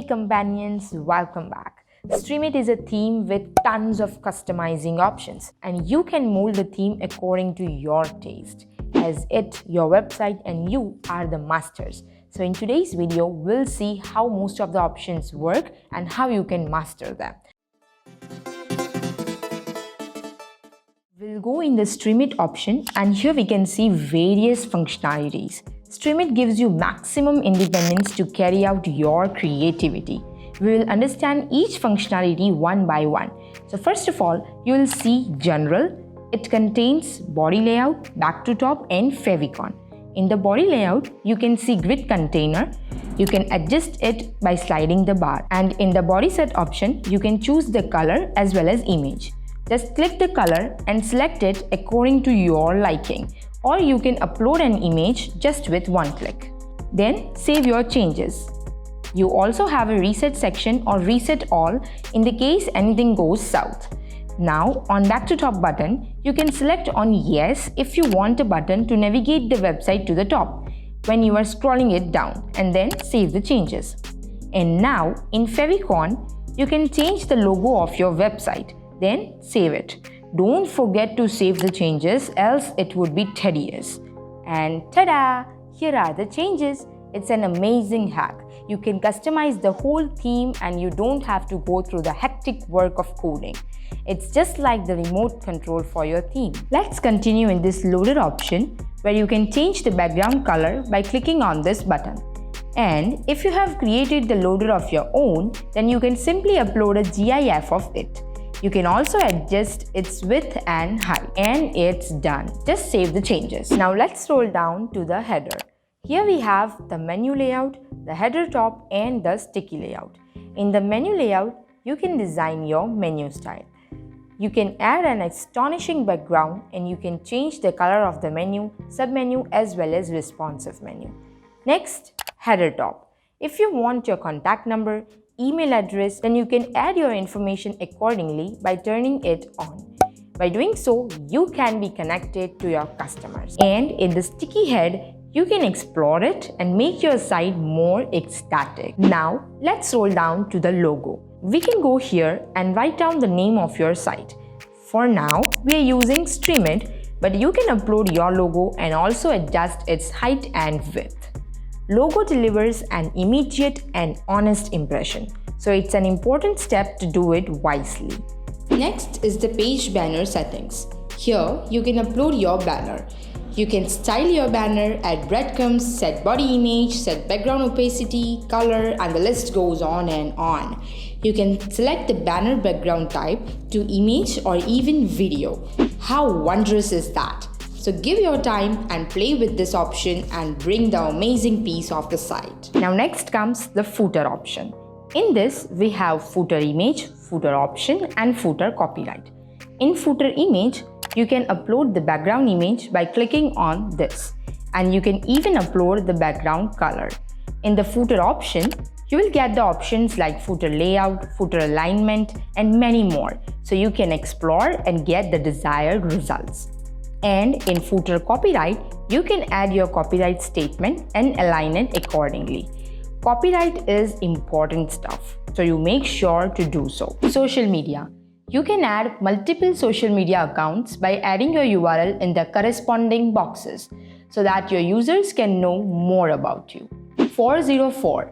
companions, welcome back. Streamit is a theme with tons of customizing options, and you can mold the theme according to your taste, as your website and you are the masters. So in today's video, we'll see how most of the options work and how you can master them. We'll go in the Streamit option, and here we can see various functionalities. Streamit gives you maximum independence to carry out your creativity. We will understand each functionality one by one. So first of all, you will see General. It contains body layout, back to top and favicon. In the body layout, you can see grid container. You can adjust it by sliding the bar. And in the body set option, you can choose the color as well as image. Just click the color and select it according to your liking. Or you can upload an image just with one click. Then save your changes. You also have a reset section or reset all in the case anything goes south. Now on back to top button, you can select on yes if you want a button to navigate the website to the top when you are scrolling it down, and then save the changes. And now in favicon, you can change the logo of your website, then save it. Don't forget to save the changes, else it would be tedious. And ta-da! Here are the changes. It's an amazing hack. You can customize the whole theme and you don't have to go through the hectic work of coding. It's just like the remote control for your theme. Let's continue in this loader option, where you can change the background color by clicking on this button. And if you have created the loader of your own, then you can simply upload a GIF of it. You can also adjust its width and height, and it's done. Just save the changes. Now let's scroll down to the header. Here we have the menu layout, the header top and the sticky layout. In the menu layout, you can design your menu style. You can add an astonishing background, and you can change the color of the menu, submenu as well as responsive menu. Next, header top. If you want your contact number, email address, then you can add your information accordingly by turning it on. By doing so, you can be connected to your customers. And in the sticky head, you can explore it and make your site more ecstatic. Now, let's scroll down to the logo. We can go here and write down the name of your site. For now, we are using Streamit, but you can upload your logo and also adjust its height and width. Logo delivers an immediate and honest impression, so it's an important step to do it wisely. Next is the page banner settings. Here, you can upload your banner. You can style your banner, add breadcrumbs, set body image, set background opacity, color, and the list goes on and on. You can select the banner background type to image or even video. How wondrous is that? So give your time and play with this option and bring the amazing piece of the site. Now next comes the footer option. In this, we have footer image, footer option and footer copyright. In footer image, you can upload the background image by clicking on this, and you can even upload the background color. In the footer option, you will get the options like footer layout, footer alignment and many more, so you can explore and get the desired results. And in footer copyright, you can add your copyright statement and align it accordingly. Copyright is important stuff, so you make sure to do so. Social media. You can add multiple social media accounts by adding your URL in the corresponding boxes so that your users can know more about you. 404.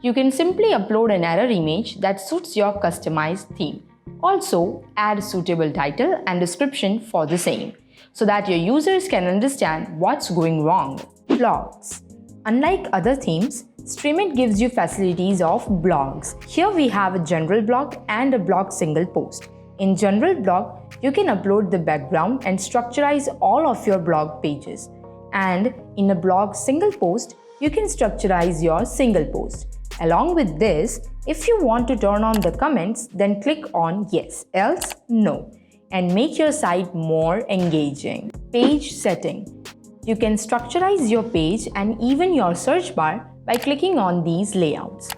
You can simply upload an error image that suits your customized theme. Also, add suitable title and description for the same, so that your users can understand what's going wrong. Blogs. Unlike other themes, Streamit gives you facilities of blogs. Here we have a general blog and a blog single post. In general blog, you can upload the background and structurize all of your blog pages. And in a blog single post, you can structurize your single post. Along with this, if you want to turn on the comments, then click on yes, else no, and make your site more engaging. Page setting. You can structurize your page and even your search bar by clicking on these layouts.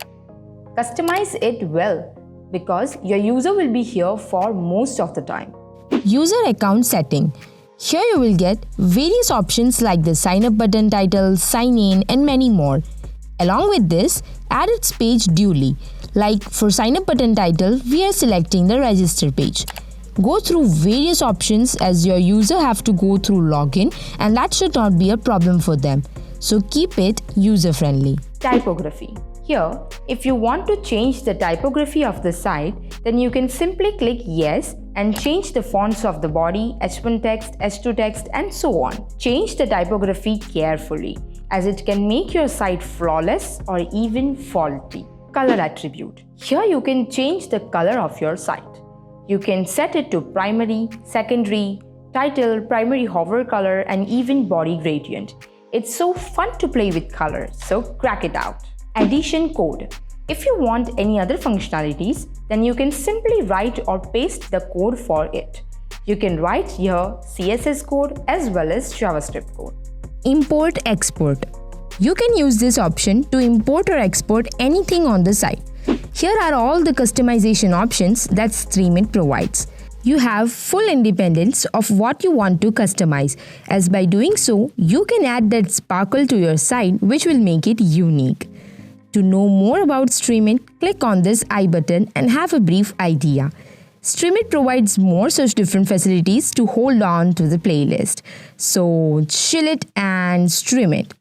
Customize it well, because your user will be here for most of the time. User account setting. Here you will get various options like the sign up button title, sign in and many more. Along with this, add its page duly. Like for sign up button title, we are selecting the register page. Go through various options as your user have to go through login, and that should not be a problem for them. So keep it user friendly. Typography. Here, if you want to change the typography of the site, then you can simply click yes and change the fonts of the body, H1 text, H2 text, and so on. Change the typography carefully, as it can make your site flawless or even faulty. Color attribute. Here you can change the color of your site. You can set it to primary, secondary, title, primary hover color, and even body gradient. It's so fun to play with color, so crack it out. Addition code. If you want any other functionalities, then you can simply write or paste the code for it. You can write here CSS code as well as JavaScript code. Import export. You can use this option to import or export anything on the site. Here are all the customization options that Streamit provides. You have full independence of what you want to customize, as by doing so, you can add that sparkle to your site which will make it unique. To know more about Streamit, click on this I button and have a brief idea. Streamit provides more such different facilities to hold on to the playlist. So chill it and stream it.